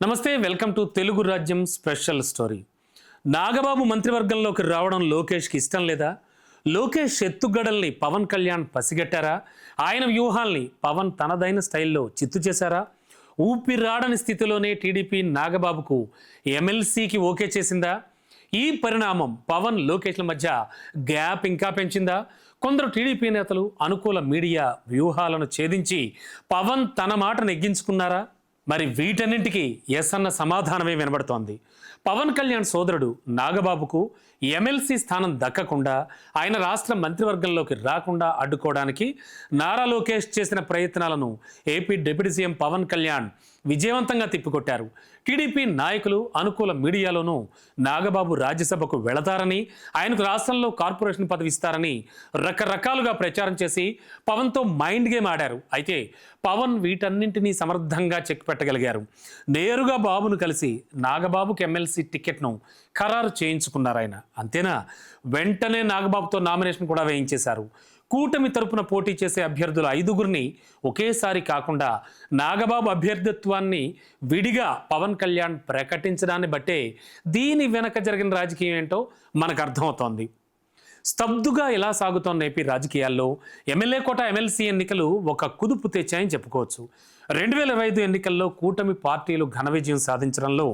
నమస్తే, welcome to Telugu రాజ్యం special story. Nagababu మంత్రివర్గంలోకి రావడం లోకేష్కి ఇష్టం లేదా? లోకేష్ ఎత్తుగడల్ని పవన్ కళ్యాణ్ పసిగట్టారా? ఆయన వ్యూహాల్ని పవన్ తనదైన స్టైల్లో చిత్తు చేశారా? ఊపిరాడని స్థితిలోనే టీడీపీ నాగబాబుకు ఎమ్మెల్సీకి ఓకే చేసిందా? ఈ పరిణామం పవన్ లోకేష్ల మధ్య గ్యాప్ ఇంకా పెంచిందా? కొందరు టీడీపీ నేతలు అనుకూల మీడియా వ్యూహాలను ఛేదించి పవన్ తన మాట నెగ్గించుకున్నారా? మరి వీటన్నింటికి ఎస్ అన్న సమాధానమే వినబడుతోంది. పవన్ కళ్యాణ్ సోదరుడు నాగబాబుకు ఎమ్మెల్సీ స్థానం దక్కకుండా, ఆయన రాష్ట్ర మంత్రివర్గంలోకి రాకుండా అడ్డుకోవడానికి నారా లోకేష్ చేసిన ప్రయత్నాలను AP deputy CM Pawan Kalyan విజయవంతంగా తిప్పికొట్టారు. టీడీపీ నాయకులు అనుకూల మీడియాలోనూ నాగబాబు రాజ్యసభకు వెళతారని, ఆయనకు రాష్ట్రంలో కార్పొరేషన్ పదవి ఇస్తారని రకరకాలుగా ప్రచారం చేసి పవన్తో మైండ్ గేమ్ ఆడారు. అయితే పవన్ వీటన్నింటినీ సమర్థంగా చెక్ పెట్టగలిగారు. నేరుగా బాబును కలిసి నాగబాబుకి ఎమ్మెల్సీ టికెట్ను ఖరారు చేయించుకున్నారు ఆయన. అంతేనా, వెంటనే నాగబాబుతో నామినేషన్ కూడా వేయించేశారు. కూటమి తరపున పోటీ చేసే అభ్యర్థుల 5గురిని ఒకేసారి కాకుండా నాగబాబు అభ్యర్థిత్వాన్ని విడిగా పవన్ కళ్యాణ్ ప్రకటించడాన్ని బట్టే దీని వెనక జరిగిన రాజకీయం ఏంటో మనకు అర్థమవుతోంది. స్తబ్దుగా ఎలా సాగుతోన్న ఏపీ రాజకీయాల్లో ఎమ్మెల్యే కోట ఎమ్మెల్సీ ఎన్నికలు ఒక కుదుపు తెచ్చాయని చెప్పుకోవచ్చు. 2025 ఎన్నికల్లో కూటమి పార్టీలు ఘన విజయం సాధించడంలో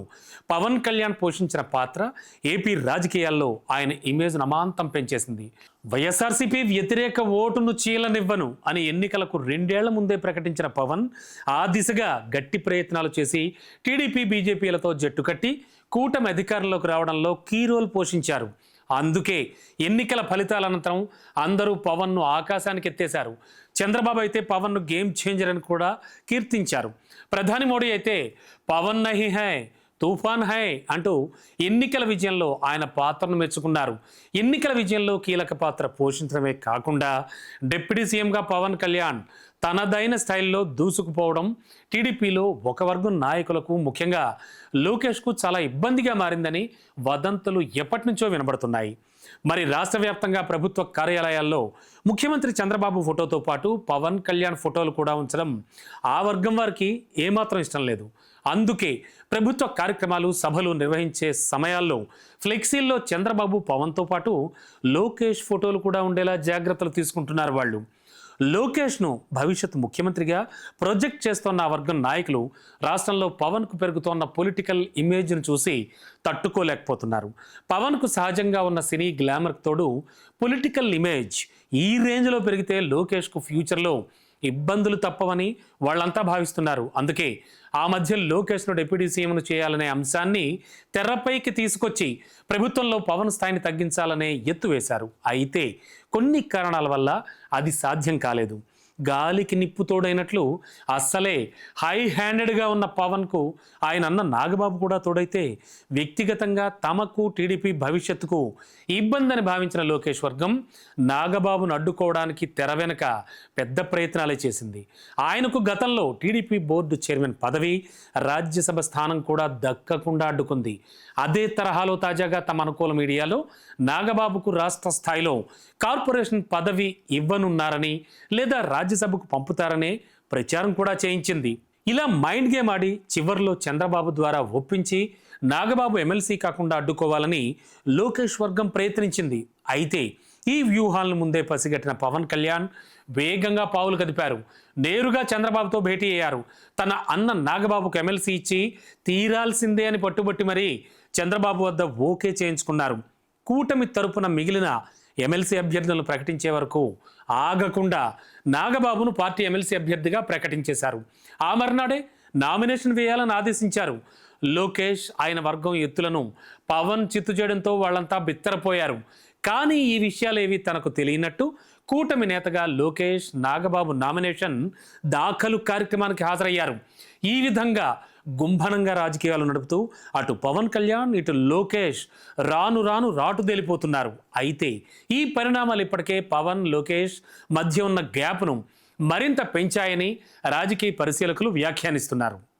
పవన్ కళ్యాణ్ పోషించిన పాత్ర ఏపీ రాజకీయాల్లో ఆయన ఇమేజ్ అమాంతం పెంచేసింది. వైఎస్ఆర్సీపీ వ్యతిరేక ఓటును చీలనివ్వను అని ఎన్నికలకు 2 ఏళ్ల ముందే ప్రకటించిన పవన్ ఆ దిశగా గట్టి ప్రయత్నాలు చేసి టీడీపీ బీజేపీలతో జట్టు కట్టి కూటమి అధికారంలోకి రావడంలో కీ రోల్ పోషించారు. అందుకే ఎన్నికల ఫలితాల అనంతరం అందరూ పవన్ను ఆకాశానికి ఎత్తేశారు. చంద్రబాబు అయితే పవన్ను గేమ్ చేంజర్ అని కూడా కీర్తించారు. ప్రధాని మోడీ అయితే పవన్ నహీ హై తుఫాన్ హై అంటూ ఎన్నికల విజయంలో ఆయన పాత్రను మెచ్చుకున్నారు. ఎన్నికల విజయంలో కీలక పాత్ర పోషించడమే కాకుండా డిప్యూటీ సీఎంగా పవన్ కళ్యాణ్ తనదైన స్టైల్లో దూసుకుపోవడం టీడీపీలో ఒక వర్గం నాయకులకు, ముఖ్యంగా లోకేష్కు చాలా ఇబ్బందిగా మారిందని వదంతులు ఎప్పటి నుంచో వినబడుతున్నాయి. మరి రాష్ట్ర వ్యాప్తంగా ప్రభుత్వ కార్యాలయాల్లో ముఖ్యమంత్రి చంద్రబాబు ఫోటోతో పాటు పవన్ కళ్యాణ్ ఫోటోలు కూడా ఉంచడం ఆ వర్గం వారికి ఏమాత్రం ఇష్టం లేదు. అందుకే ప్రభుత్వ కార్యక్రమాలు, సభలు నిర్వహించే సమయాల్లో ఫ్లెక్సీల్లో చంద్రబాబు పవన్తో పాటు లోకేష్ ఫోటోలు కూడా ఉండేలా జాగ్రత్తలు తీసుకుంటున్నారు వాళ్ళు. లోకేష్ను భవిష్యత్ ముఖ్యమంత్రిగా ప్రొజెక్ట్ చేస్తున్న ఆ వర్గం నాయకులు రాష్ట్రంలో పవన్కు పెరుగుతోన్న పొలిటికల్ ఇమేజ్ను చూసి తట్టుకోలేకపోతున్నారు. పవన్కు సహజంగా ఉన్న సినీ గ్లామర్కి తోడు పొలిటికల్ ఇమేజ్ ఈ రేంజ్లో పెరిగితే లోకేష్కు ఫ్యూచర్లో ఇబ్బందులు తప్పవని వాళ్ళంతా భావిస్తున్నారు. అందుకే ఆ మధ్య లోకేష్ను డిప్యూటీ సీఎంను చేయాలనే అంశాన్ని తెరపైకి తీసుకొచ్చి ప్రభుత్వంలో పవన్ స్థాయిని తగ్గించాలనే ఎత్తు వేశారు. అయితే కొన్ని కారణాల వల్ల అది సాధ్యం కాలేదు. గాలికి నిప్పు తోడైనట్లు అస్సలే హై హ్యాండెడ్గా ఉన్న పవన్కు ఆయన అన్న నాగబాబు కూడా తోడైతే వ్యక్తిగతంగా తమకు, టీడీపీ భవిష్యత్తుకు ఇబ్బంది అని భావించిన లోకేష్ వర్గం నాగబాబును అడ్డుకోవడానికి తెర వెనుక పెద్ద ప్రయత్నాలే చేసింది. ఆయనకు గతంలో టీడీపీ బోర్డు చైర్మన్ పదవి, రాజ్యసభ స్థానం కూడా దక్కకుండా అడ్డుకుంది. అదే తరహాలో తాజాగా తమ అనుకూల మీడియాలో నాగబాబుకు రాష్ట్ర స్థాయిలో కార్పొరేషన్ పదవి ఇవ్వనున్నారని, లేదా రాజ్యసభకు పంపుతారనే ప్రచారం కూడా చేయించింది. ఇలా మైండ్ గేమ్ ఆడి చివర్లో చంద్రబాబు ద్వారా ఒప్పించి నాగబాబు ఎమ్మెల్సీ కాకుండా అడ్డుకోవాలని లోకేష్ వర్గం ప్రయత్నించింది. అయితే ఈ వ్యూహాలను ముందే పసిగట్టిన పవన్ కళ్యాణ్ వేగంగా పావులు కదిపారు. నేరుగా చంద్రబాబుతో భేటీ అయ్యారు. తన అన్న నాగబాబుకు ఎమ్మెల్సీ ఇచ్చి తీరాల్సిందే అని పట్టుబట్టి మరీ చంద్రబాబు వద్ద ఓకే చేయించుకున్నారు. కూటమి తరపున మిగిలిన ఎమ్మెల్సీ అభ్యర్థులను ప్రకటించే వరకు ఆగకుండా నాగబాబును పార్టీ ఎమ్మెల్సీ అభ్యర్థిగా ప్రకటించేశారు. ఆ మర్నాడే నామినేషన్ వేయాలని ఆదేశించారు. లోకేష్, ఆయన వర్గం ఎత్తులను పవన్ చిత్తు చేయడంతో వాళ్ళంతా బిత్తరపోయారు. కానీ ఈ విషయాలేవి తనకు తెలియనట్టు కూటమి నేతగా లోకేష్ నాగబాబు నామినేషన్ దాఖలు కార్యక్రమానికి హాజరయ్యారు. ఈ విధంగా గుంభనంగా రాజకీయాలు నడుపుతూ అటు పవన్ కళ్యాణ్, ఇటు లోకేష్ రాను రాను రాటుదేలిపోతున్నారు. అయితే ఈ పరిణామాలు ఇప్పటికే పవన్, లోకేష్ మధ్య ఉన్న గ్యాప్ను మరింత పెంచాయని రాజకీయ పరిశీలకులు వ్యాఖ్యానిస్తున్నారు.